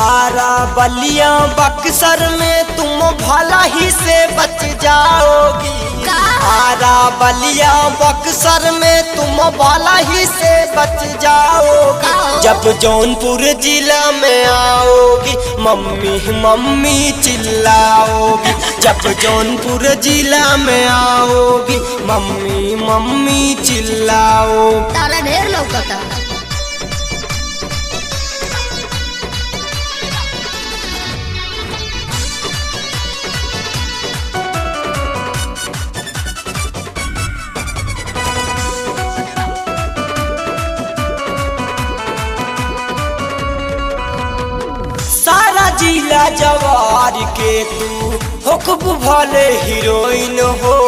आरा बलिया बक्सर में तुम भला ही से बच जाओगी। आरा बलिया बक्सर में तुम भला ही से बच जाओगी। जब जौनपुर जिला में आओगी मम्मी मम्मी चिल्लाओगी। जब जौनपुर जिला में आओगी मम्मी मम्मी चिल्लाओगी। तारा ढेर लौकता। सारा जिला जवार के तू हुक्ब भले हीरोइन हो।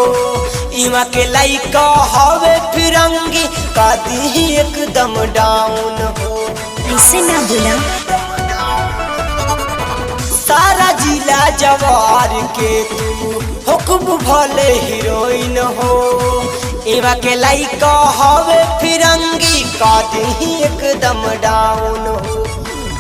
इमा के लइका हवे फिरंगी कादी एकदम डाउन हो। ऐसे ना बोला। सारा जिला जवार के तू हुक्ब भले हीरोइन हो। इमा के लइका हवे फिरंगी कादी एकदम डाउन हो।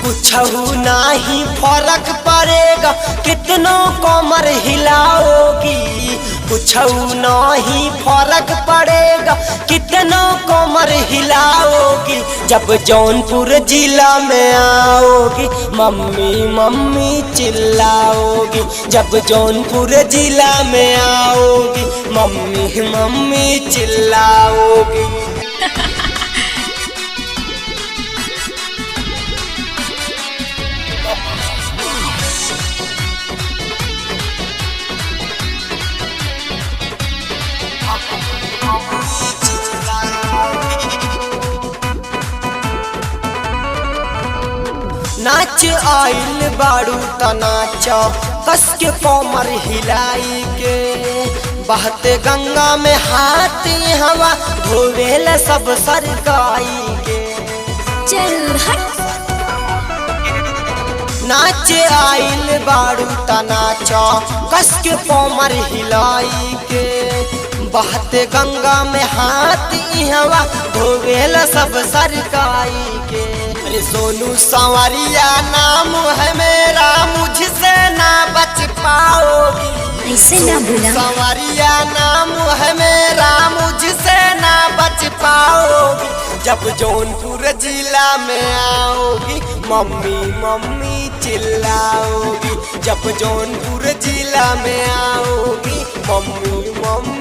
कुछ नहीं फर्क पड़ेगा कितनों कमर हिलाओगी। कुछ नहीं फर्क पड़ेगा कितनों कमर हिलाओगी। जब जौनपुर जिला में आओगी मम्मी मम्मी चिल्लाओगी। जब जौनपुर जिला में आओगी मम्मी मम्मी चिल्लाओगी। नाच आइल बारू त नाच कस के कमर हिलाई के। बहते गंगा में हाथ हवा धोवेल सब सरकाई के। चल हट। नाच आइल बारू त नाच कस के कमर हिलाई के। बहते गंगा में हाथ हवा धोवेल सब सरकाई के। अरे सोनू संवरिया नाम है मेरा मुझसे ना बच पाओगी। ऐसे ना बोला। संवरिया नाम है मेरा मुझसे ना बच पाओगी। जब जौनपुर जिला में आओगी मम्मी मम्मी चिल्लाओगी। जब जौनपुर जिला में आओगी मम्मी मम्मी